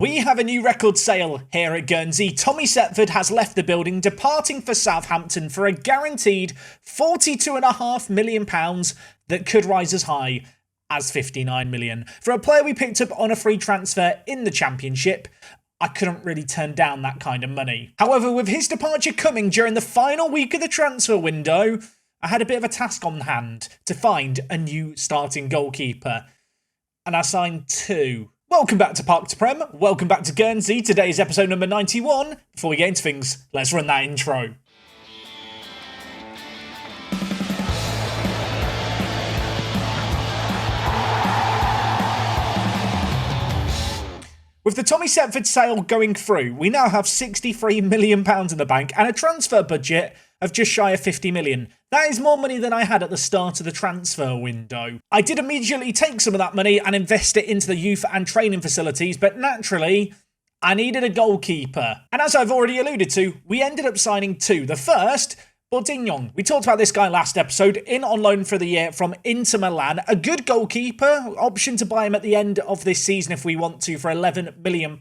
We have a new record sale here at Guernsey. Tommy Setford has left the building, departing for Southampton for a guaranteed £42.5 million that could rise as high as £59 million. For a player we picked up on a free transfer in the Championship, I couldn't really turn down that kind of money. However, with his departure coming during the final week of the transfer window, I had a bit of a task on hand to find a new starting goalkeeper. And I signed two. Welcome back to Park to Prem. Welcome back to Guernsey. Today's episode number 91. Before we get into things, let's run that intro. With the Tommy Setford sale going through, we now have £63 million in the bank and a transfer budget of just shy of £50 million. That is more money than I had at the start of the transfer window. I did immediately take some of that money and invest it into the youth and training facilities, but naturally, I needed a goalkeeper. And as I've already alluded to, we ended up signing two. The first, Bourdignon. We talked about this guy last episode, in on loan for the year from Inter Milan. A good goalkeeper, option to buy him at the end of this season if we want to for £11 million.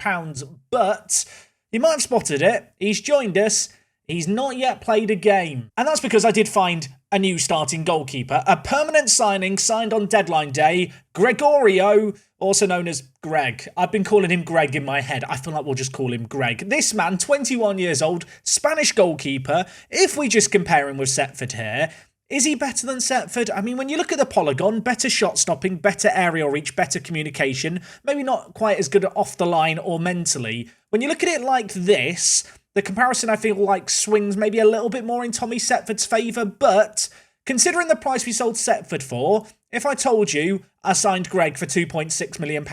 But you might have spotted it, he's joined us. He's not yet played a game. And that's because I did find a new starting goalkeeper. A permanent signing signed on deadline day. Gregorio, also known as Greg. I've been calling him Greg in my head. I feel like we'll just call him Greg. This man, 21 years old, Spanish goalkeeper. If we just compare him with Setford here, is he better than Setford? I mean, when you look at the polygon, better shot stopping, better aerial reach, better communication. Maybe not quite as good off the line or mentally. When you look at it like this, the comparison, I feel like, swings maybe a little bit more in Tommy Setford's favour, but considering the price we sold Setford for, if I told you I signed Greg for £2.6 million,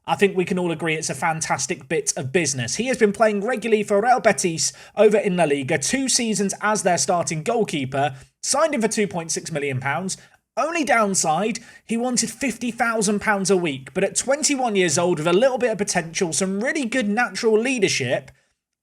I think we can all agree it's a fantastic bit of business. He has been playing regularly for Real Betis over in La Liga, 2 seasons as their starting goalkeeper, signed him for £2.6 million. Only downside, he wanted £50,000 a week, but at 21 years old with a little bit of potential, some really good natural leadership,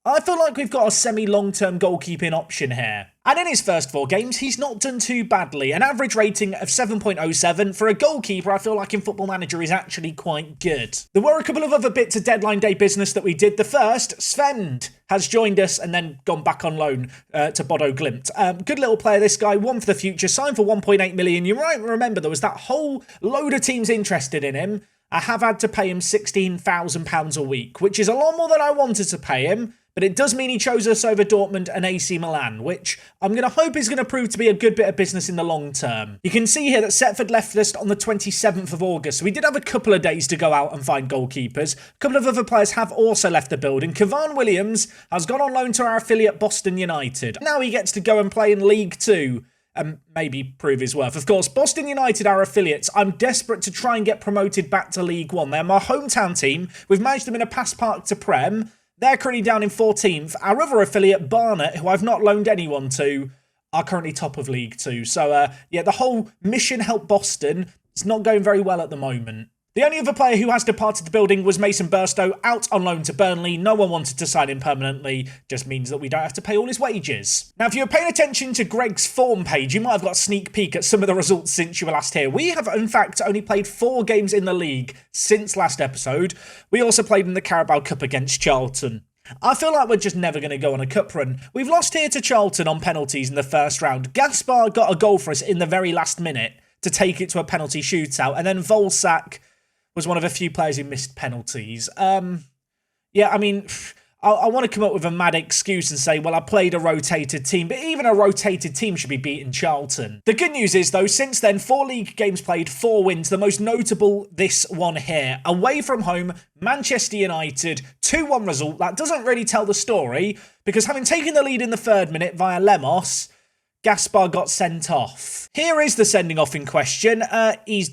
I feel like we've got a semi-long-term goalkeeping option here. And in his first 4 games, he's not done too badly. An average rating of 7.07. For a goalkeeper, I feel like in Football Manager is actually quite good. There were a couple of other bits of deadline day business that we did. The first, Sven has joined us and then gone back on loan to Bodo Glimt. Good little player, this guy, one for the future, signed for £1.8 million. You might remember there was that whole load of teams interested in him. I have had to pay him £16,000 a week, which is a lot more than I wanted to pay him. But it does mean he chose us over Dortmund and AC Milan, which I'm going to hope is going to prove to be a good bit of business in the long term. You can see here that Setford left us on the 27th of August, so we did have a couple of days to go out and find goalkeepers. A couple of other players have also left the building. Kevan Williams has gone on loan to our affiliate Boston United. Now he gets to go and play in League 2. And maybe prove his worth. Of course, Boston United are affiliates. I'm desperate to try and get promoted back to League 1. They're my hometown team. We've managed them in a past Park to Prem. They're currently down in 14th. Our other affiliate, Barnet, who I've not loaned anyone to, are currently top of League 2. So, yeah, the whole mission help Boston is not going very well at the moment. The only other player who has departed the building was Mason Burstow, out on loan to Burnley. No one wanted to sign him permanently, just means that we don't have to pay all his wages. Now, if you were paying attention to Greg's form page, you might have got a sneak peek at some of the results since you were last here. We have, in fact, only played 4 games in the league since last episode. We also played in the Carabao Cup against Charlton. I feel like we're just never going to go on a cup run. We've lost here to Charlton on penalties in the first round. Gaspar got a goal for us in the very last minute to take it to a penalty shootout, and then Volsak was one of a few players who missed penalties. Yeah, I mean, I want to come up with a mad excuse and say, well, I played a rotated team, but even a rotated team should be beating Charlton. The good news is, though, since then, 4 league games played, 4 wins. The most notable, this one here. Away from home, Manchester United, 2-1 result. That doesn't really tell the story, because having taken the lead in the 3rd minute via Lemos, Gaspar got sent off. Here is the sending off in question. He's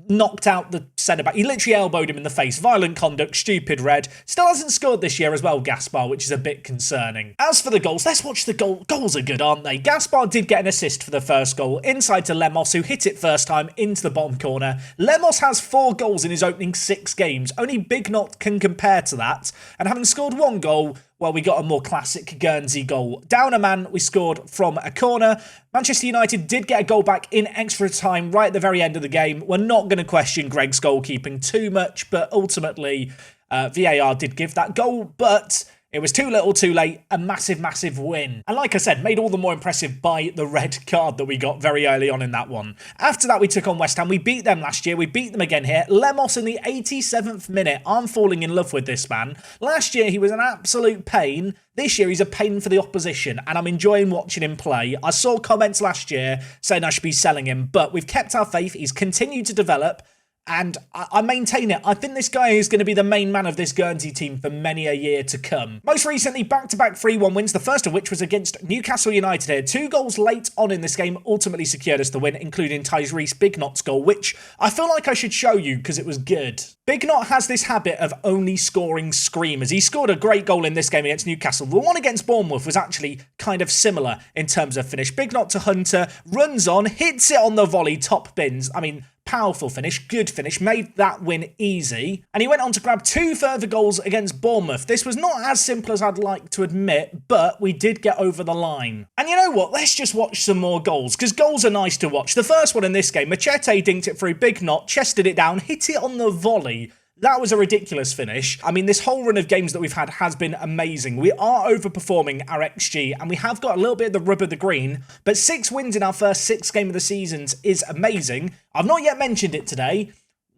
knocked out the centre-back. He literally elbowed him in the face. Violent conduct, stupid red. Still hasn't scored this year as well, Gaspar, which is a bit concerning. As for the goals, let's watch the goal. Goals are good, aren't they? Gaspar did get an assist for the first goal, inside to Lemos, who hit it first time into the bottom corner. Lemos has 4 goals in his opening 6 games. Only Big Knot can compare to that. And having scored 1 goal, well, we got a more classic Guernsey goal. Down a man, we scored from a corner. Manchester United did get a goal back in extra time right at the very end of the game. We're not going to question Greg's goalkeeping too much, but ultimately, VAR did give that goal, but it was too little too late, a massive, massive win. And like I said, made all the more impressive by the red card that we got very early on in that one. After that, we took on West Ham. We beat them last year. We beat them again here. Lemos in the 87th minute. I'm falling in love with this man. Last year, he was an absolute pain. This year, he's a pain for the opposition, and I'm enjoying watching him play. I saw comments last year saying I should be selling him, but we've kept our faith. He's continued to develop. And I maintain it. I think this guy is going to be the main man of this Guernsey team for many a year to come. Most recently, back-to-back 3-1 wins, the first of which was against Newcastle United here. 2 goals late on in this game ultimately secured us the win, including Tyrese Bignot's goal, which I feel like I should show you because it was good. Bignot has this habit of only scoring screamers. He scored a great goal in this game against Newcastle. The one against Bournemouth was actually kind of similar in terms of finish. Bignot to Hunter, runs on, hits it on the volley, top bins. I mean, powerful finish, good finish, made that win easy. And he went on to grab 2 further goals against Bournemouth. This was not as simple as I'd like to admit, but we did get over the line. And you know what? Let's just watch some more goals, because goals are nice to watch. The first one in this game, Machete dinked it through, Bignot chested it down, hit it on the volley. That was a ridiculous finish. I mean, this whole run of games that we've had has been amazing. We are overperforming our XG, and we have got a little bit of the rub of the green, but 6 wins in our first 6 games of the seasons is amazing. I've not yet mentioned it today.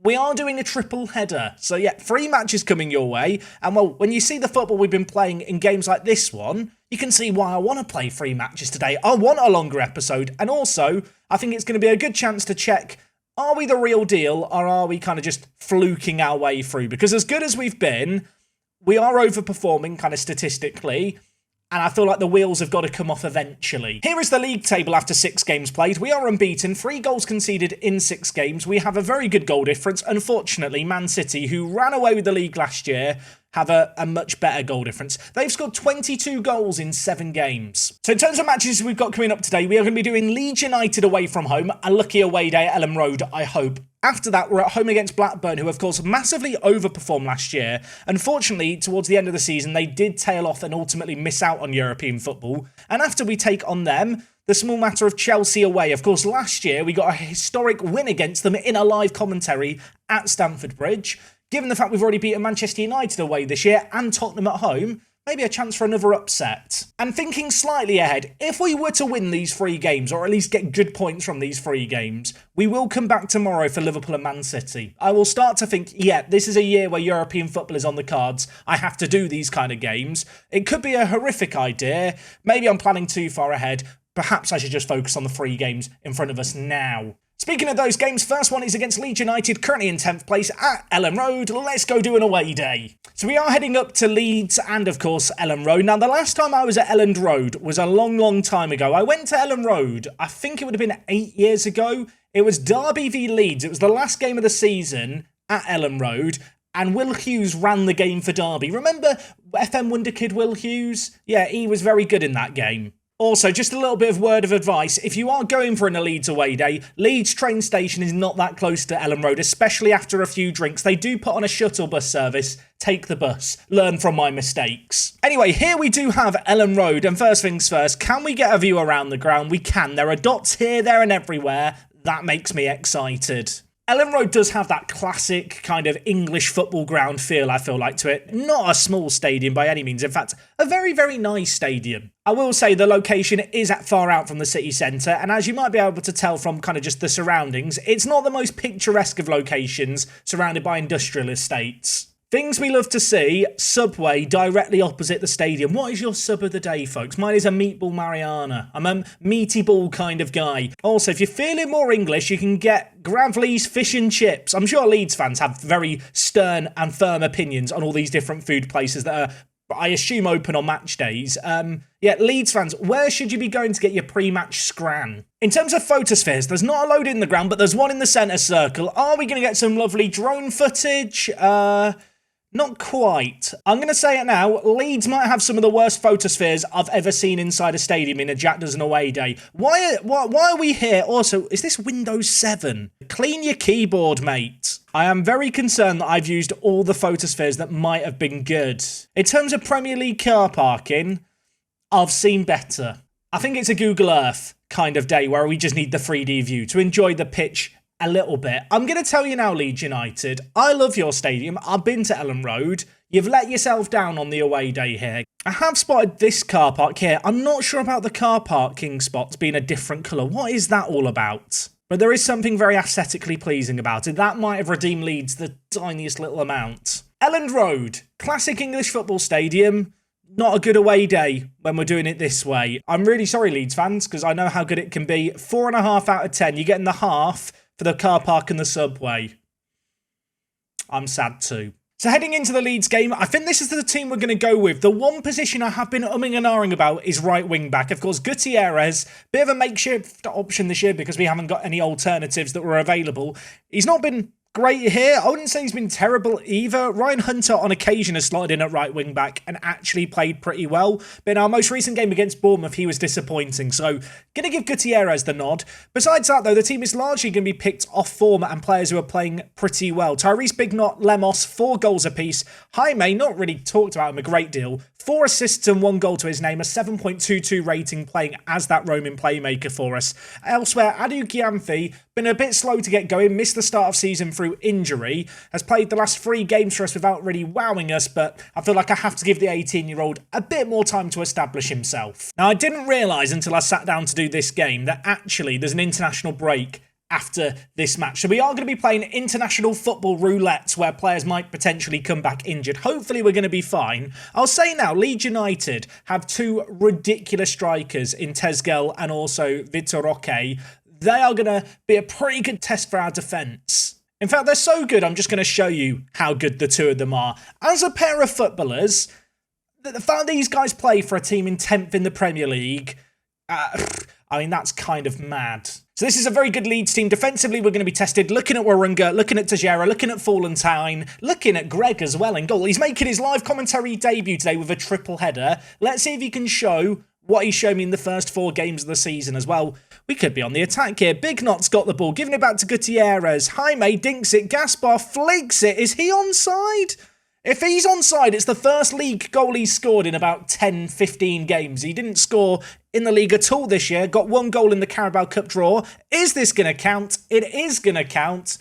We are doing a triple header. So yeah, 3 matches coming your way. And well, when you see the football we've been playing in games like this one, you can see why I want to play 3 matches today. I want a longer episode. And also, I think it's going to be a good chance to check, are we the real deal, or are we kind of just fluking our way through? Because as good as we've been, we are overperforming kind of statistically, and I feel like the wheels have got to come off eventually. Here is the league table after 6 games played. We are unbeaten, 3 goals conceded in 6 games. We have a very good goal difference. Unfortunately, Man City, who ran away with the league last year, have a much better goal difference. They've scored 22 goals in 7 games. So in terms of matches we've got coming up today, we are going to be doing Leeds United away from home, a lucky away day at Elland Road, I hope. After that, we're at home against Blackburn, who of course massively overperformed last year. Unfortunately, towards the end of the season, they did tail off and ultimately miss out on European football. And after we take on them, the small matter of Chelsea away. Of course, last year we got a historic win against them in a live commentary at Stamford Bridge. Given the fact we've already beaten Manchester United away this year and Tottenham at home, maybe a chance for another upset. And thinking slightly ahead, if we were to win these 3 games, or at least get good points from these 3 games, we will come back tomorrow for Liverpool and Man City. I will start to think, yeah, this is a year where European football is on the cards. I have to do these kind of games. It could be a horrific idea. Maybe I'm planning too far ahead. Perhaps I should just focus on the 3 games in front of us now. Speaking of those games, first one is against Leeds United, currently in 10th place at Elland Road. Let's go do an away day. So we are heading up to Leeds and, of course, Elland Road. Now, the last time I was at Elland Road was a long, long time ago. I went to Elland Road, I think it would have been 8 years ago. It was Derby v Leeds. It was the last game of the season at Elland Road, and Will Hughes ran the game for Derby. Remember FM Wonder Kid Will Hughes? Yeah, he was very good in that game. Also, just a little bit of word of advice. If you are going for a Leeds away day, Leeds train station is not that close to Elland Road, especially after a few drinks. They do put on a shuttle bus service. Take the bus. Learn from my mistakes. Anyway, here we do have Elland Road, and first things first, can we get a view around the ground? We can. There are dots here, there, and everywhere. That makes me excited. Elland Road does have that classic kind of English football ground feel, I feel like, to it. Not a small stadium by any means. In fact, a very, very nice stadium. I will say the location is far out from the city centre, and as you might be able to tell from kind of just the surroundings, it's not the most picturesque of locations, surrounded by industrial estates. Things we love to see, Subway directly opposite the stadium. What is your sub of the day, folks? Mine is a meatball Mariana. I'm a meaty ball kind of guy. Also, if you're feeling more English, you can get Gravely's Fish and Chips. I'm sure Leeds fans have very stern and firm opinions on all these different food places that are, I assume, open on match days. Yeah, Leeds fans, where should you be going to get your pre-match scran? In terms of photospheres, there's not a load in the ground, but there's one in the centre circle. Are we going to get some lovely drone footage? Not quite. I'm going to say it now. Leeds might have some of the worst photospheres I've ever seen inside a stadium in a Jack Does an Away day. Why are we here? Also, is this Windows 7? Clean your keyboard, mate. I am very concerned that I've used all the photospheres that might have been good. In terms of Premier League car parking, I've seen better. I think it's a Google Earth kind of day where we just need the 3D view to enjoy the pitch a little bit. I'm going to tell you now, Leeds United, I love your stadium. I've been to Ellen Road. You've let yourself down on the away day here. I have spotted this car park here. I'm not sure about the car parking spots being a different colour. What is that all about? But there is something very aesthetically pleasing about it. That might have redeemed Leeds the tiniest little amount. Elland Road, classic English football stadium. Not a good away day when we're doing it this way. I'm really sorry, Leeds fans, because I know how good it can be. 4.5 out of 10. You're getting the half for the car park and the subway. I'm sad too. So heading into the Leeds game, I think this is the team we're going to go with. The one position I have been umming and ahhing about is right wing back. Of course, Gutierrez, bit of a makeshift option this year because we haven't got any alternatives that were available. He's not been great here. I wouldn't say he's been terrible either. Ryan Hunter on occasion has slotted in at right wing back and actually played pretty well. But in our most recent game against Bournemouth, he was disappointing. So going to give Gutierrez the nod. Besides that, though, the team is largely going to be picked off form and players who are playing pretty well. Tyrese Bignot, Lemos, 4 goals apiece. Jaime, not really talked about him a great deal. 4 assists and 1 goal to his name, a 7.22 rating playing as that roaming playmaker for us. Elsewhere, Adu Giamfi, been a bit slow to get going, missed the start of season through injury, has played the last 3 games for us without really wowing us, but I feel like I have to give the 18-year-old a bit more time to establish himself. Now, I didn't realise until I sat down to do this game that actually there's an international break after this match. So we are going to be playing international football roulette where players might potentially come back injured. Hopefully we're going to be fine. I'll say now, Leeds United have 2 ridiculous strikers in Tezgel and also Vitor Roque. They are going to be a pretty good test for our defence. In fact, they're so good, I'm just going to show you how good the 2 of them are. As a pair of footballers, the fact that these guys play for a team in 10th in the Premier League, I mean, that's kind of mad. So this is a very good Leeds team. Defensively, we're going to be tested. Looking at Warunga, looking at Tejera, looking at Fallentine, looking at Greg as well in goal. He's making his live commentary debut today with a triple header. Let's see if he can show what he showed me in the first 4 games of the season as well. We could be on the attack here. Big Knot's got the ball, giving it back to Gutierrez. Jaime dinks it. Gaspar flakes it. Is he onside? If he's onside, it's the first league goal he's scored in about 10, 15 games. He didn't score in the league at all this year. Got 1 goal in the Carabao Cup draw. Is this going to count? It is going to count.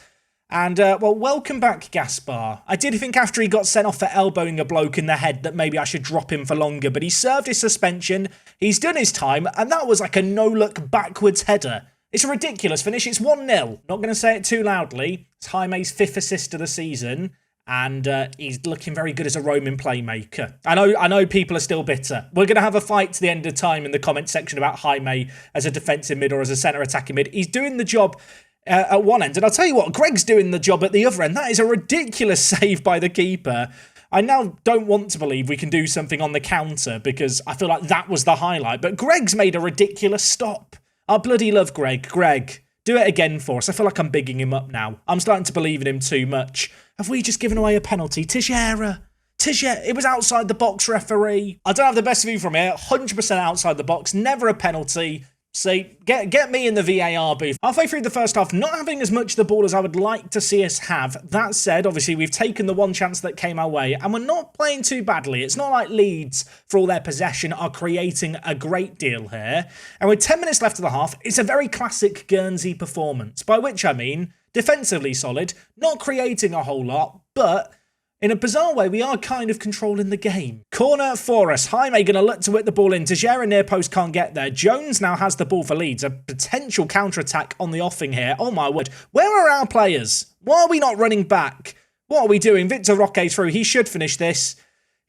And, well, welcome back, Gaspar. I did think after he got sent off for elbowing a bloke in the head that maybe I should drop him for longer, but he served his suspension. He's done his time, and that was like a no-look backwards header. It's a ridiculous finish. It's 1-0. Not going to say it too loudly. It's Jaime's 5th assist of the season. And he's looking very good as a roaming playmaker. I know people are still bitter. We're going to have a fight to the end of time in the comment section about Jaime as a defensive mid or as a centre attacking mid. He's doing the job at one end. And I'll tell you what, Greg's doing the job at the other end. That is a ridiculous save by the keeper. I now don't want to believe we can do something on the counter because I feel like that was the highlight. But Greg's made a ridiculous stop. I bloody love Greg. Greg, do it again for us. I feel like I'm bigging him up now. I'm starting to believe in him too much. Have we just given away a penalty? Tejera, it was outside the box, referee. I don't have the best view from here. 100% outside the box. Never a penalty. See, get me in the VAR booth. Halfway through the first half, not having as much of the ball as I would like to see us have. That said, obviously, we've taken the 1 chance that came our way, and we're not playing too badly. It's not like Leeds, for all their possession, are creating a great deal here. And with 10 minutes left of the half, it's a very classic Guernsey performance, by which I mean defensively solid, not creating a whole lot, but in a bizarre way, we are kind of controlling the game. Corner for us. Jaime going to look to whip the ball in. Tejera near post can't get there. Jones now has the ball for Leeds. A potential counter-attack on the offing here. Oh my word. Where are our players? Why are we not running back? What are we doing? Vitor Roque through. He should finish this.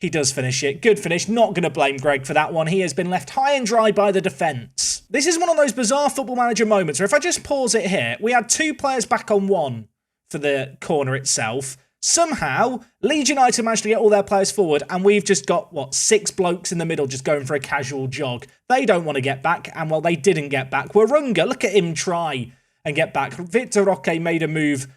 He does finish it. Good finish. Not going to blame Greg for that one. He has been left high and dry by the defence. This is one of those bizarre Football Manager moments where if I just pause it here, we had 2 players back on 1 for the corner itself. Somehow, Leeds United managed to get all their players forward, and we've just got, 6 blokes in the middle just going for a casual jog. They don't want to get back, and well, they didn't get back. Warunga, look at him try and get back. Vitor Roque made a move,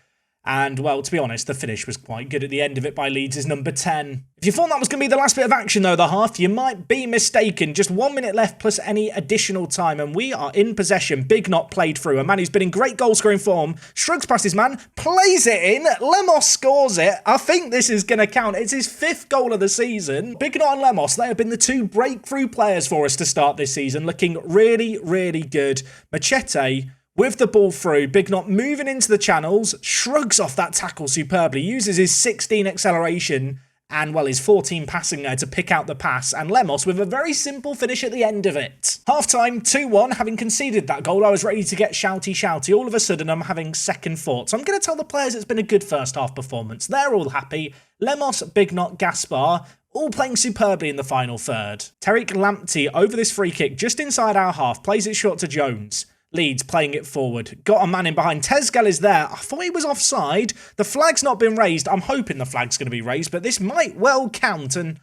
and, well, to be honest, the finish was quite good at the end of it by Leeds' number 10. If you thought that was going to be the last bit of action, though, the half, you might be mistaken. Just 1 minute left plus any additional time, and we are in possession. Big Knot played through. A man who's been in great goal-scoring form. Shrugs past his man, plays it in. Lemos scores it. I think this is going to count. It's his 5th goal of the season. Big Knot and Lemos, they have been the 2 breakthrough players for us to start this season, looking really, really good. Machete with the ball through. Big Knot moving into the channels, shrugs off that tackle superbly, uses his 16 acceleration and, well, his 14 passing there to pick out the pass, and Lemos with a very simple finish at the end of it. Half-time, 2-1, having conceded that goal, I was ready to get shouty. All of a sudden, I'm having second thoughts. I'm going to tell the players it's been a good first-half performance. They're all happy. Lemos, Big Knot, Gaspar, all playing superbly in the final third. Tariq Lamptey over this free kick, just inside our half, plays it short to Jones. Leeds playing it forward. Got a man in behind. Tezgel is there. I thought he was offside. The flag's not been raised. I'm hoping the flag's going to be raised, but this might well count, and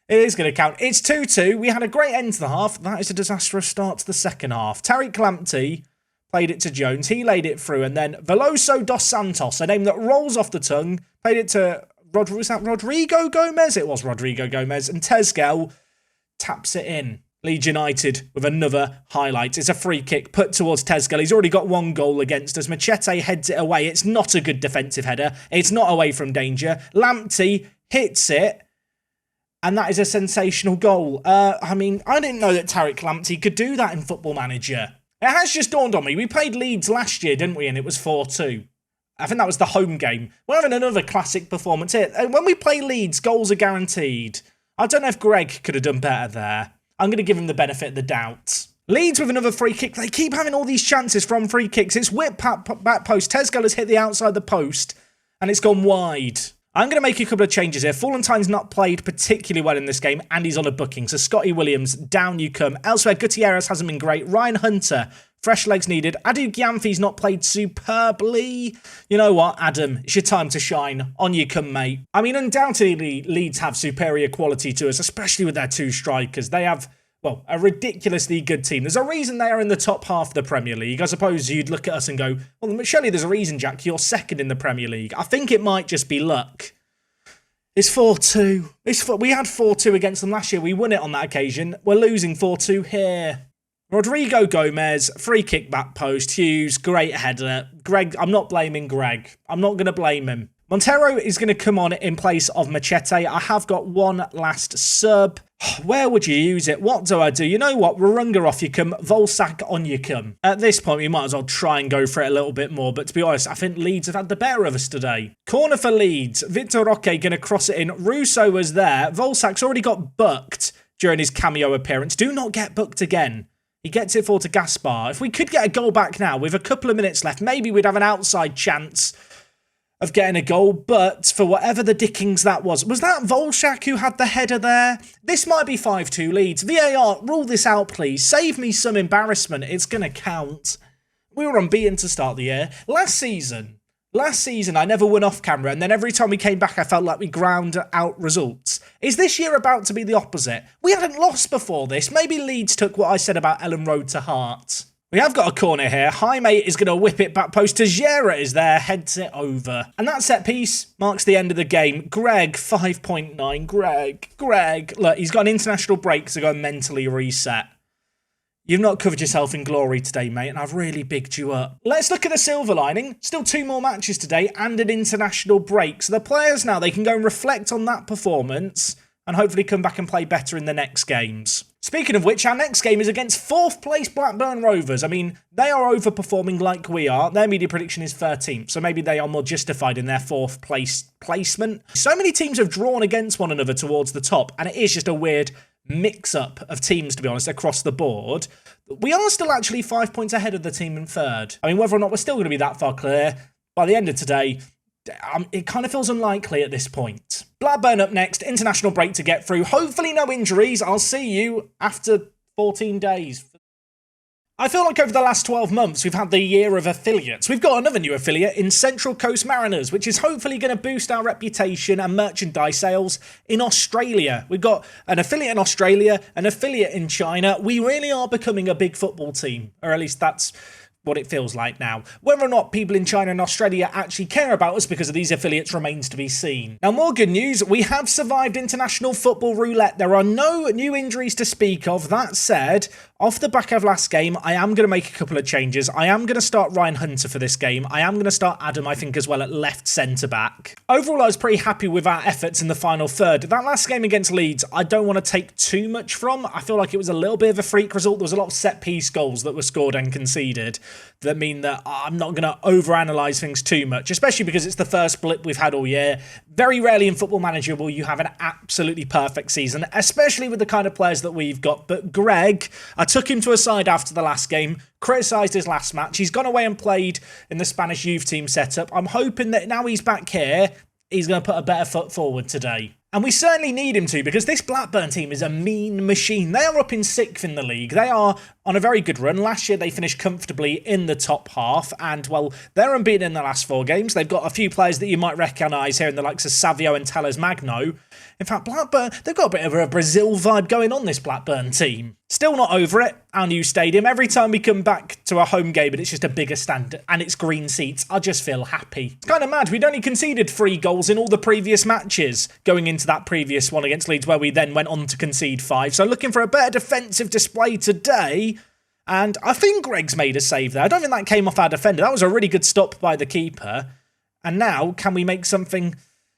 it is going to count. It's 2-2. We had a great end to the half. That is a disastrous start to the second half. Tariq Lamptey played it to Jones. He laid it through, and then Veloso dos Santos, a name that rolls off the tongue, played it to Rodrigo Gomez? It was Rodrigo Gomez, and Tezgel taps it in. Leeds United with another highlight. It's a free kick put towards Tezgel. He's already got one goal against us. Machete heads it away. It's not a good defensive header. It's not away from danger. Lamptey hits it, and that is a sensational goal. I mean, I didn't know that Tariq Lamptey could do that in Football Manager. It has just dawned on me. We played Leeds last year, didn't we? And it was 4-2. I think that was the home game. We're having another classic performance here. And when we play Leeds, goals are guaranteed. I don't know if Greg could have done better there. I'm going to give him the benefit of the doubt. Leeds with another free kick. They keep having all these chances from free kicks. It's whipped back post. Tezgel has hit the outside of the post, and it's gone wide. I'm going to make a couple of changes here. Falentine's not played particularly well in this game, and he's on a booking. So Scotty Williams, down you come. Elsewhere, Gutierrez hasn't been great. Ryan Hunter, fresh legs needed. Adu Gyamfi's not played superbly. You know what, Adam? It's your time to shine. On you come, mate. I mean, undoubtedly, Leeds have superior quality to us, especially with their two strikers. They have, well, a ridiculously good team. There's a reason they are in the top half of the Premier League. I suppose you'd look at us and go, well, surely there's a reason, Jack, you're second in the Premier League. I think it might just be luck. It's 4-2. We had 4-2 against them last year. We won it on that occasion. We're losing 4-2 here. Rodrigo Gomez, free kick back post. Hughes, great header. Greg, I'm not blaming Greg. I'm not going to blame him. Montero is going to come on in place of Machete. I have got one last sub. Where would you use it? What do I do? You know what? Rurunga off you come. Volsak on you come. At this point, we might as well try and go for it a little bit more. But to be honest, I think Leeds have had the better of us today. Corner for Leeds. Victor Roque going to cross it in. Russo was there. Volsak's already got booked during his cameo appearance. Do not get booked again. He gets it forward to Gaspar. If we could get a goal back now with a couple of minutes left, maybe we'd have an outside chance of getting a goal. But for whatever the dickings that was that Volshak who had the header there? This might be 5-2 Leeds. VAR, rule this out, please. Save me some embarrassment. It's going to count. We were unbeaten to start the year. Last season, I never won off camera, and then every time we came back, I felt like we ground out results. Is this year about to be the opposite? We hadn't lost before this. Maybe Leeds took what I said about Ellen Road to heart. We have got a corner here. Jaime is going to whip it back post. Tejera is there, heads it over. And that set piece marks the end of the game. Greg, 5.9. Greg. Look, he's got an international break to go mentally reset. You've not covered yourself in glory today, mate, and I've really bigged you up. Let's look at the silver lining. Still 2 more matches today and an international break. So the players now, they can go and reflect on that performance and hopefully come back and play better in the next games. Speaking of which, our next game is against 4th place Blackburn Rovers. I mean, they are overperforming like we are. Their media prediction is 13th, so maybe they are more justified in their 4th place placement. So many teams have drawn against one another towards the top, and it is just a weird mix-up of teams, to be honest, across the board. We are still actually 5 points ahead of the team in 3rd. I mean, whether or not we're still going to be that far clear, by the end of today, it kind of feels unlikely at this point. Blackburn up next, international break to get through. Hopefully no injuries. I'll see you after 14 days. I feel like over the last 12 months, we've had the year of affiliates. We've got another new affiliate in Central Coast Mariners, which is hopefully going to boost our reputation and merchandise sales in Australia. We've got an affiliate in Australia, an affiliate in China. We really are becoming a big football team, or at least that's what it feels like now. Whether or not people in China and Australia actually care about us because of these affiliates remains to be seen. Now, more good news, we have survived international football roulette. There are no new injuries to speak of. That said, off the back of last game, I am going to make a couple of changes. I am going to start Ryan Hunter for this game. I am going to start Adam, I think, as well at left centre-back. Overall, I was pretty happy with our efforts in the final third. That last game against Leeds, I don't want to take too much from. I feel like it was a little bit of a freak result. There was a lot of set-piece goals that were scored and conceded. that mean that I'm not going to overanalyze things too much, especially because it's the first blip we've had all year. Very rarely in Football Manager will you have an absolutely perfect season, especially with the kind of players that we've got. But Greg, I took him to a side after the last game, criticised his last match. He's gone away and played in the Spanish youth team setup. I'm hoping that now he's back here, he's going to put a better foot forward today. And we certainly need him to, because this Blackburn team is a mean machine. They are up in 6th in the league. They are on a very good run. Last year, they finished comfortably in the top half. And, well, they're unbeaten in the last 4 games. They've got a few players that you might recognise here in the likes of Savio and Telles Magno. In fact, Blackburn, they've got a bit of a Brazil vibe going on, this Blackburn team. Still not over it, our new stadium. Every time we come back to a home game and it's just a bigger stand and it's green seats, I just feel happy. It's kind of mad. We'd only conceded 3 goals in all the previous matches going into that previous one against Leeds, where we then went on to concede 5. So looking for a better defensive display today. And I think Greg's made a save there. I don't think that came off our defender. That was a really good stop by the keeper. And now, can we make something,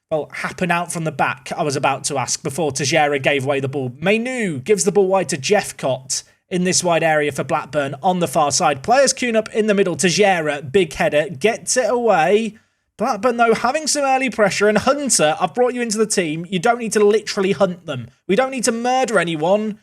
well, happen out from the back? I was about to ask before Teixeira gave away the ball. Menu gives the ball wide to Jeffcott in this wide area for Blackburn on the far side. Players queuing up in the middle. Teixeira, big header, gets it away. Blackburn, though, having some early pressure. And Hunter, I've brought you into the team. You don't need to literally hunt them. We don't need to murder anyone.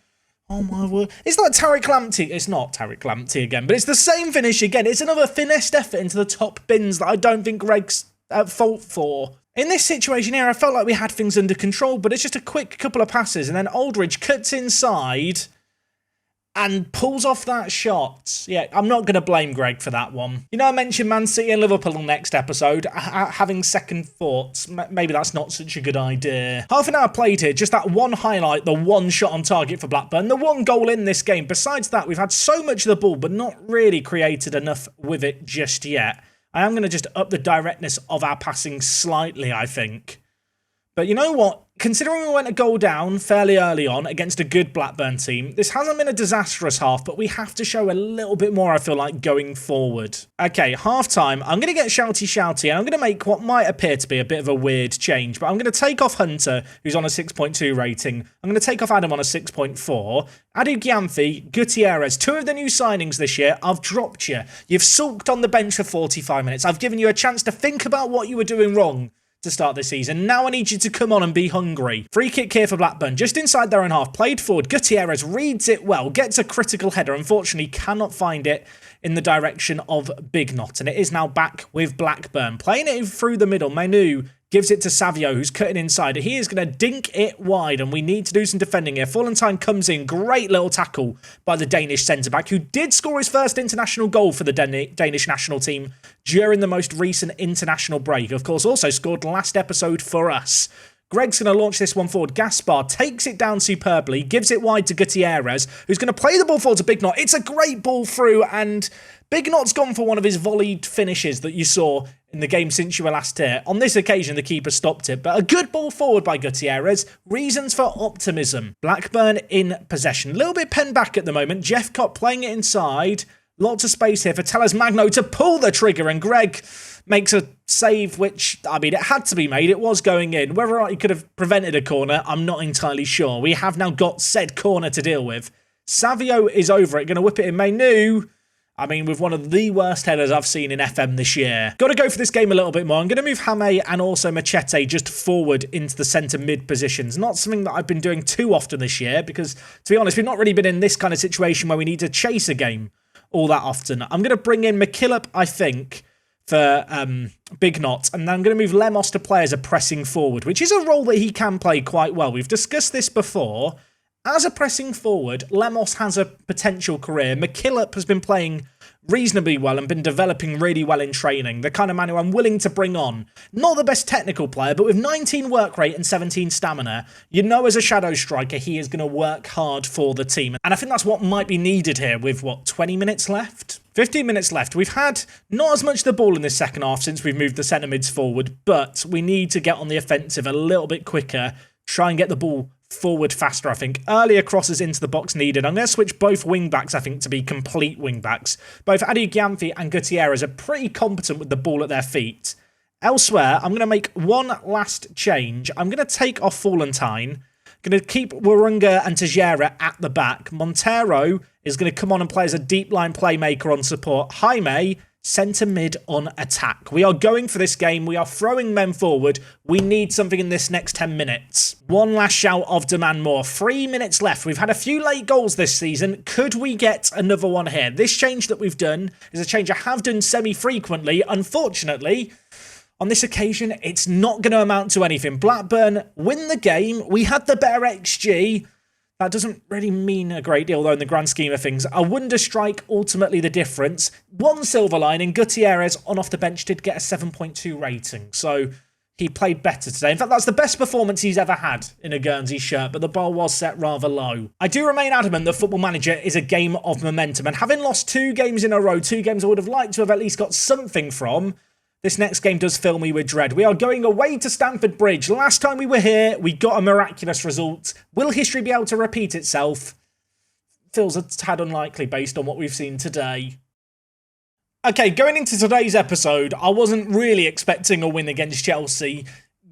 Oh, my word. It's like Tariq Lamptey. It's not Tariq Lamptey again, but it's the same finish again. It's another finessed effort into the top bins that I don't think Greg's at fault for. In this situation here, I felt like we had things under control, but it's just a quick couple of passes, and then Aldridge cuts inside and pulls off that shot. Yeah, I'm not going to blame Greg for that one. You know, I mentioned Man City and Liverpool next episode, having second thoughts. Maybe that's not such a good idea. Half an hour played here, just that one highlight, the one shot on target for Blackburn, the one goal in this game. Besides that, we've had so much of the ball, but not really created enough with it just yet. I am going to just up the directness of our passing slightly, I think. But you know what? Considering we went a goal down fairly early on against a good Blackburn team, this hasn't been a disastrous half, but we have to show a little bit more, I feel like, going forward. Okay, half-time. I'm going to get shouty, and I'm going to make what might appear to be a bit of a weird change, but I'm going to take off Hunter, who's on a 6.2 rating. I'm going to take off Adam on a 6.4. Adu Gyamfi, Gutierrez, 2 of the new signings this year. I've dropped you. You've sulked on the bench for 45 minutes. I've given you a chance to think about what you were doing wrong to start this season. Now I need you to come on and be hungry. Free kick here for Blackburn, just inside their own half. Played forward. Gutierrez reads it well, gets a critical header. Unfortunately, cannot find it in the direction of Big Knot. And it is now back with Blackburn. Playing it through the middle. Manu gives it to Savio, who's cutting inside. He is going to dink it wide, and we need to do some defending here. Florentine comes in. Great little tackle by the Danish centre-back, who did score his first international goal for the Danish national team during the most recent international break. Of course, also scored last episode for us. Greg's going to launch this one forward. Gaspar takes it down superbly, gives it wide to Gutierrez, who's going to play the ball forward to Big Knot. It's a great ball through, and Big Knot's gone for one of his volleyed finishes that you saw in the game since you were last here. On this occasion, the keeper stopped it, but a good ball forward by Gutierrez. Reasons for optimism. Blackburn in possession. A little bit penned back at the moment. Jeffcott playing it inside. Lots of space here for Telles Magno to pull the trigger, and Greg makes a save, which, I mean, it had to be made. It was going in. Whether or not he could have prevented a corner, I'm not entirely sure. We have now got said corner to deal with. Savio is over it. Going to whip it in. Menu, I mean, with one of the worst headers I've seen in FM this year. Got to go for this game a little bit more. I'm going to move Hame and also Machete just forward into the centre mid positions. Not something that I've been doing too often this year because, to be honest, we've not really been in this kind of situation where we need to chase a game all that often. I'm going to bring in McKillop, I think, for Big Knot, and then I'm going to move Lemos to play as a pressing forward, which is a role that he can play quite well. We've discussed this before. As a pressing forward, Lemos has a potential career. McKillop has been playing reasonably well and been developing really well in training. The kind of man who I'm willing to bring on. Not the best technical player, but with 19 work rate and 17 stamina, you know as a shadow striker, he is going to work hard for the team. And I think that's what might be needed here with, 20 minutes left? 15 minutes left. We've had not as much of the ball in this second half since we've moved the centre mids forward, but we need to get on the offensive a little bit quicker, try and get the ball forward faster, I think. Earlier crosses into the box needed. I'm going to switch both wing-backs, I think, to be complete wing-backs. Both Adi Gyamfi and Gutierrez are pretty competent with the ball at their feet. Elsewhere, I'm going to make one last change. I'm going to take off Florentine Going to keep Warunga and Tejera at the back. Montero is going to come on and play as a deep line playmaker on support. Jaime, centre mid on attack. We are going for this game. We are throwing men forward. We need something in this next 10 minutes. One last shout of demand more. 3 minutes left. We've had a few late goals this season. Could we get another one here? This change that we've done is a change I have done semi-frequently. Unfortunately, on this occasion, it's not going to amount to anything. Blackburn win the game. We had the better XG. That doesn't really mean a great deal, though, in the grand scheme of things. A wonder strike, ultimately the difference. One silver lining, Gutierrez on off the bench did get a 7.2 rating. So he played better today. In fact, that's the best performance he's ever had in a Guernsey shirt, but the bar was set rather low. I do remain adamant that Football Manager is a game of momentum, and having lost 2 games in a row, 2 games I would have liked to have at least got something from, this next game does fill me with dread. We are going away to Stamford Bridge. Last time we were here, we got a miraculous result. Will history be able to repeat itself? Feels a tad unlikely based on what we've seen today. Okay, going into today's episode, I wasn't really expecting a win against Chelsea.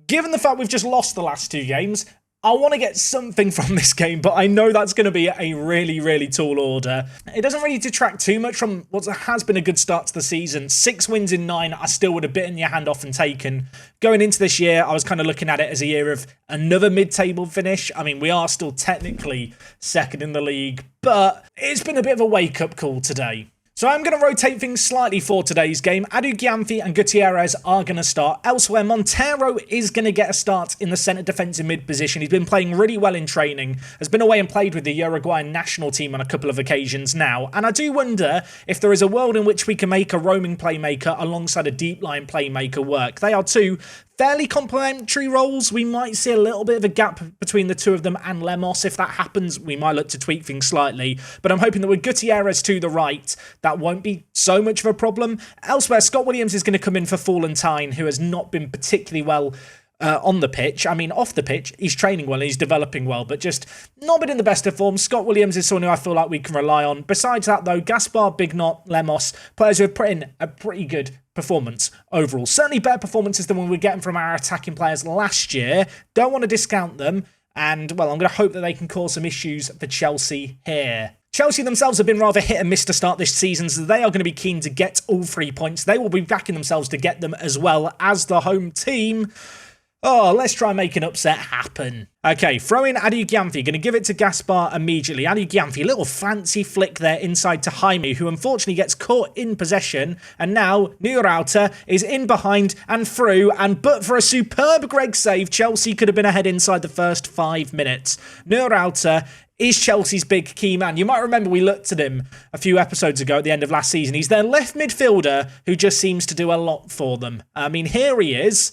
Given the fact we've just lost the last 2 games, I want to get something from this game, but I know that's going to be a really, really tall order. It doesn't really detract too much from what has been a good start to the season. 6 wins in 9, I still would have bitten your hand off and taken. Going into this year, I was kind of looking at it as a year of another mid-table finish. I mean, we are still technically second in the league, but it's been a bit of a wake-up call today. So I'm going to rotate things slightly for today's game. Adu Giamfi and Gutierrez are going to start. Elsewhere, Montero is going to get a start in the centre defensive mid position. He's been playing really well in training, has been away and played with the Uruguayan national team on a couple of occasions now. And I do wonder if there is a world in which we can make a roaming playmaker alongside a deep line playmaker work. They are 2 fairly complementary roles. We might see a little bit of a gap between the 2 of them and Lemos. If that happens, we might look to tweak things slightly. But I'm hoping that with Gutierrez to the right, that won't be so much of a problem. Elsewhere, Scott Williams is going to come in for Fallentine, who has not been particularly well on the pitch. I mean, off the pitch, he's training well and he's developing well, but just not been in the best of form. Scott Williams is someone who I feel like we can rely on. Besides that, though, Gaspar, Bignot, Lemos, players who have put in a pretty good performance overall. Certainly better performances than we were getting from our attacking players last year. Don't want to discount them. And, well, I'm going to hope that they can cause some issues for Chelsea here. Chelsea themselves have been rather hit and miss to start this season, so they are going to be keen to get all 3 points. They will be backing themselves to get them as well as the home team. Oh, let's try and make an upset happen. Okay, throw in Adu Giamfi. Going to give it to Gaspar immediately. Adu Giamfi, little fancy flick there inside to Jaime, who unfortunately gets caught in possession. And now, Neurauter is in behind and through. And but for a superb Greg save, Chelsea could have been ahead inside the first 5 minutes. Neurauter is Chelsea's big key man. You might remember we looked at him a few episodes ago at the end of last season. He's their left midfielder who just seems to do a lot for them. I mean, here he is.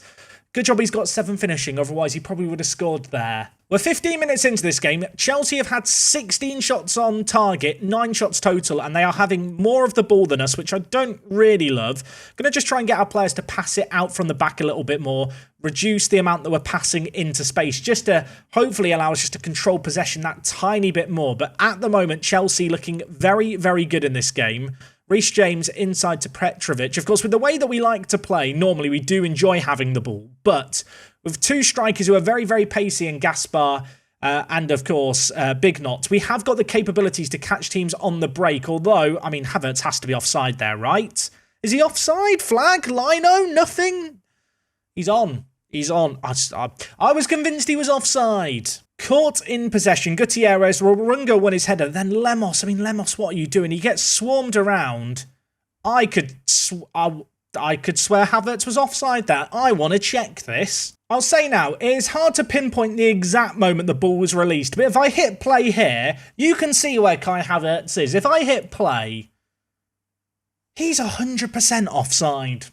Good job he's got 7 finishing, otherwise he probably would have scored there. We're 15 minutes into this game. Chelsea have had 16 shots on target, 9 shots total, and they are having more of the ball than us, which I don't really love. Going to just try and get our players to pass it out from the back a little bit more, reduce the amount that we're passing into space, just to hopefully allow us just to control possession that tiny bit more. But at the moment, Chelsea looking very, very good in this game. Reece James inside to Petrovic. Of course, with the way that we like to play, normally we do enjoy having the ball. But with 2 strikers who are very, very pacey in Gaspar and, of course, Bignot, we have got the capabilities to catch teams on the break. Although, I mean, Havertz has to be offside there, right? Is he offside? Flag? Lino? Nothing? He's on. He's on. I was convinced he was offside. Caught in possession. Gutierrez, Warunga won his header. Then Lemos. I mean, Lemos, what are you doing? He gets swarmed around. I could swear Havertz was offside there. I want to check this. I'll say now, it is hard to pinpoint the exact moment the ball was released. But if I hit play here, you can see where Kai Havertz is. If I hit play, he's 100% offside.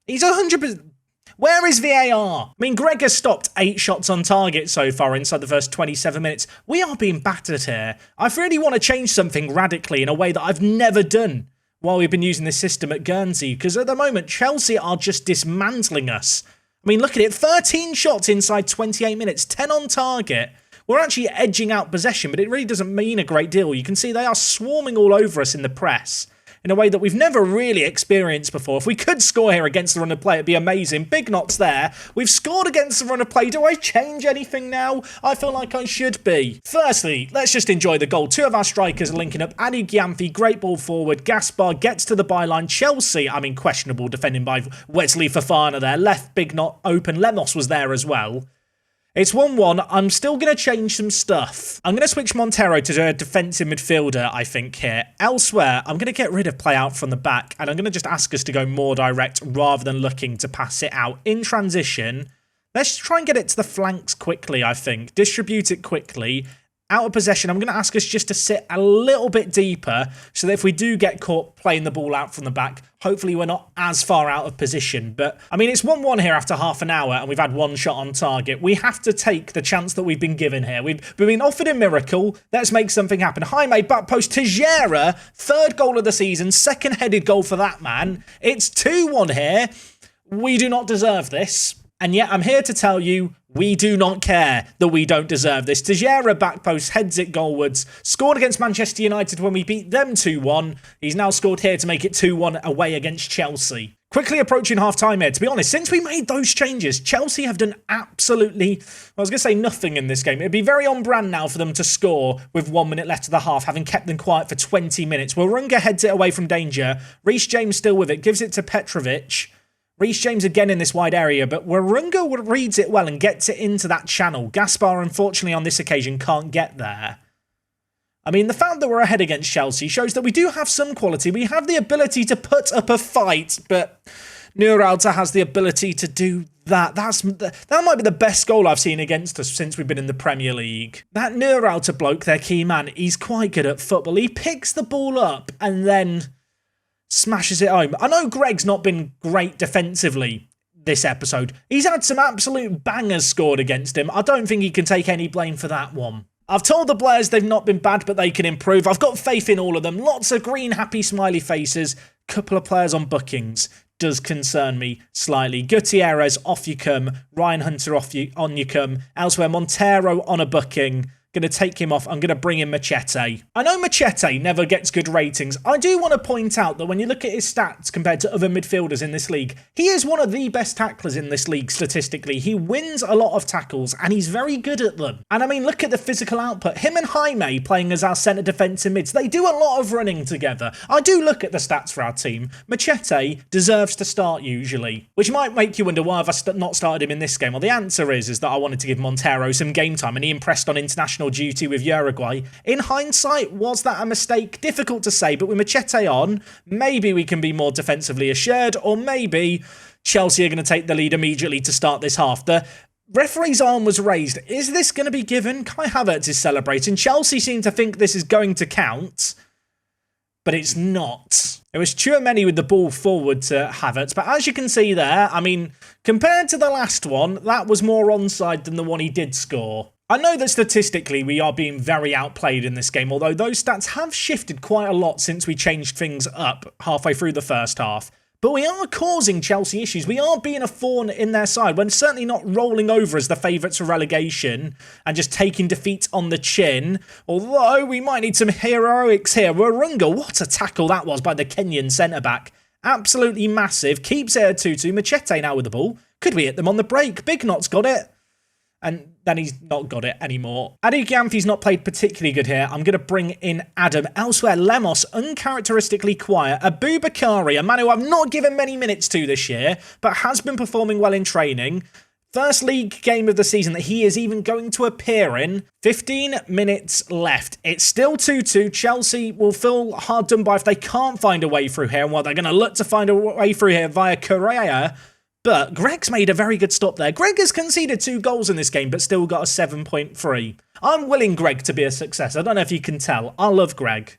He's 100%... Where is VAR? I mean, Greg has stopped 8 shots on target so far inside the first 27 minutes. We are being battered here. I really want to change something radically in a way that I've never done while we've been using this system at Guernsey, because at the moment, Chelsea are just dismantling us. I mean, look at it. 13 shots inside 28 minutes, 10 on target. We're actually edging out possession, but it really doesn't mean a great deal. You can see they are swarming all over us in the press. in a way that we've never really experienced before. If we could score here against the run of play, it'd be amazing. Big Knots there. We've scored against the run of play. Do I change anything now? I feel like I should be. Firstly, let's just enjoy the goal. Two of our strikers are linking up. Addons, great ball forward. Gaspar gets to the byline. Chelsea, I mean, questionable defending by Wesley Fofana there. Left Big Knot open. Lemos was there as well. It's 1-1. I'm still going to change some stuff. I'm going to switch Montero to a defensive midfielder, I think, here. Elsewhere, I'm going to get rid of play out from the back, and I'm going to just ask us to go more direct rather than looking to pass it out. In transition, let's try and get it to the flanks quickly, I think. Distribute it quickly. Out of possession, I'm going to ask us just to sit a little bit deeper so that if we do get caught playing the ball out from the back, hopefully we're not as far out of position. But, I mean, it's 1-1 here after half an hour and we've had one shot on target. We have to take the chance that we've been given here. We've been offered a miracle. Let's make something happen. Jaime, back post, Tejera, third goal of the season, second headed goal for that man. It's 2-1 here. We do not deserve this. And yet I'm here to tell you, we do not care that we don't deserve this. Tejera back post, heads it goalwards. Scored against Manchester United when we beat them 2-1. He's now scored here to make it 2-1 away against Chelsea. Quickly approaching half-time here. To be honest, since we made those changes, Chelsea have done absolutely, I was going to say nothing in this game. It'd be very on brand now for them to score with 1 minute left of the half, having kept them quiet for 20 minutes. Warunga heads it away from danger. Reece James still with it, gives it to Petrovic. Reece James again in this wide area, but Warunga reads it well and gets it into that channel. Gaspar, unfortunately, on this occasion, can't get there. I mean, the fact that we're ahead against Chelsea shows that we do have some quality. We have the ability to put up a fight, but Nuralta has the ability to do that. That might be the best goal I've seen against us since we've been in the Premier League. That Nuralta bloke, their key man, he's quite good at football. He picks the ball up and then smashes it home. I know Greg's not been great defensively this episode. He's had some absolute bangers scored against him. I don't think he can take any blame for that one. I've told the players they've not been bad, but they can improve. I've got faith in all of them. Lots of green, happy, smiley faces. Couple of players on bookings does concern me slightly. Gutierrez, off you come. Ryan Hunter, on you come. Elsewhere, Montero on a booking. Going to take him off. I'm going to bring in Machete. I know Machete never gets good ratings. I do want to point out that when you look at his stats compared to other midfielders in this league, he is one of the best tacklers in this league statistically. He wins a lot of tackles and he's very good at them. And I mean, look at the physical output. Him and Jaime playing as our centre defensive mids, they do a lot of running together. I do look at the stats for our team. Machete deserves to start usually, which might make you wonder why have I not started him in this game. Well, the answer is that I wanted to give Montero some game time and he impressed on international duty with Uruguay. In hindsight, was that a mistake? Difficult to say, but with Machete on, maybe we can be more defensively assured, or maybe Chelsea are going to take the lead immediately to start this half. The referee's arm was raised. Is this going to be given? Kai Havertz is celebrating. Chelsea seem to think this is going to count, but it's not. It was Tchouaméni with the ball forward to Havertz, but as you can see there, I mean, compared to the last one, that was more onside than the one he did score. I know that statistically we are being very outplayed in this game, although those stats have shifted quite a lot since we changed things up halfway through the first half. But we are causing Chelsea issues. We are being a thorn in their side. We're certainly not rolling over as the favourites for relegation and just taking defeat on the chin. Although we might need some heroics here. Warunga, what a tackle that was by the Kenyan centre-back. Absolutely massive. Keeps it at 2-2. Machete now with the ball. Could we hit them on the break? Big Knot's got it. And then he's not got it anymore. Addons not played particularly good here. I'm going to bring in Adam. Elsewhere, Lemos, uncharacteristically quiet. Aboubakari, a man who I've not given many minutes to this year, but has been performing well in training. First league game of the season that he is even going to appear in. 15 minutes left. It's still 2-2. Chelsea will feel hard done by if they can't find a way through here. And while they're going to look to find a way through here via Correa, but Greg's made a very good stop there. Greg has conceded 2 goals in this game, but still got a 7.3. I'm willing Greg to be a success. I don't know if you can tell. I love Greg.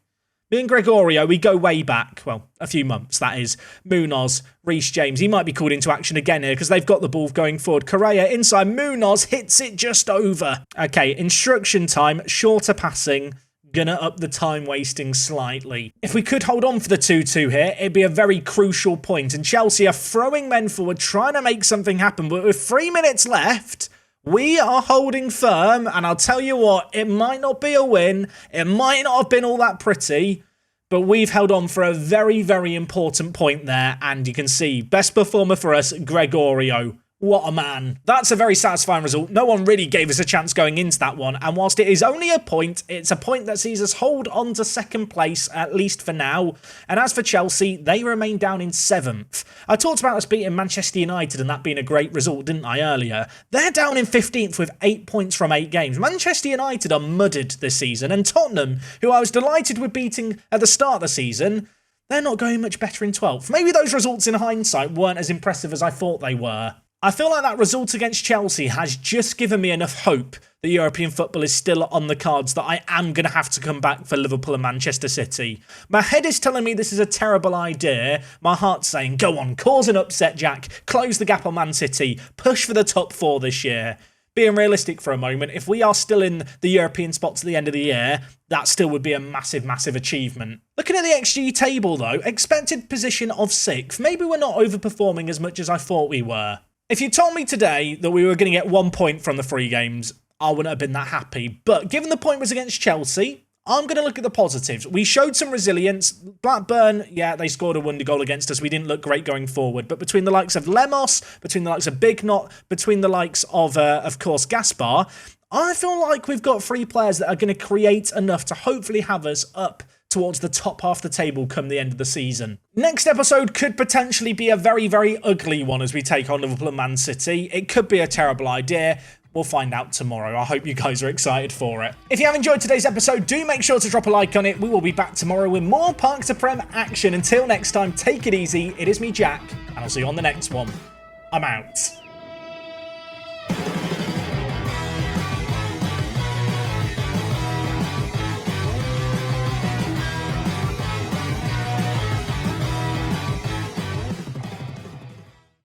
Me and Gregorio, we go way back. Well, a few months, that is. Munoz, Reece James. He might be called into action again here because they've got the ball going forward. Correa inside. Munoz hits it just over. Okay, instruction time. Shorter passing. Gonna up the time wasting slightly. If we could hold on for the 2-2 here, it'd be a very crucial point. And Chelsea are throwing men forward, trying to make something happen. But with 3 minutes left, we are holding firm. And I'll tell you what, it might not be a win. It might not have been all that pretty. But we've held on for a very, very important point there, and you can see, best performer for us, Gregorio. What a man. That's a very satisfying result. No one really gave us a chance going into that one, and whilst it is only a point, it's a point that sees us hold on to second place, at least for now. And as for Chelsea, they remain down in 7th. I talked about us beating Manchester United and that being a great result, didn't I, earlier? They're down in 15th with 8 points from 8 games. Manchester United are mudded this season, and Tottenham, who I was delighted with beating at the start of the season, they're not going much better in 12th. Maybe those results in hindsight weren't as impressive as I thought they were. I feel like that result against Chelsea has just given me enough hope that European football is still on the cards that I am going to have to come back for Liverpool and Manchester City. My head is telling me this is a terrible idea. My heart's saying, go on, cause an upset, Jack. Close the gap on Man City. Push for the top 4 this year. Being realistic for a moment, if we are still in the European spots at the end of the year, that still would be a massive, massive achievement. Looking at the XG table though, expected position of 6th. Maybe we're not overperforming as much as I thought we were. If you told me today that we were going to get 1 point from the 3 games, I wouldn't have been that happy. But given the point was against Chelsea, I'm going to look at the positives. We showed some resilience. Blackburn, yeah, they scored a wonder goal against us. We didn't look great going forward. But between the likes of Lemos, between the likes of Big Knot, between the likes of course, Gaspar, I feel like we've got 3 players that are going to create enough to hopefully have us up towards the top half of the table come the end of the season. Next episode could potentially be a very, very ugly one as we take on Liverpool and Man City. It could be a terrible idea. We'll find out tomorrow. I hope you guys are excited for it. If you have enjoyed today's episode, do make sure to drop a like on it. We will be back tomorrow with more Park to Prem action. Until next time, take it easy. It is me, Jack, and I'll see you on the next one. I'm out.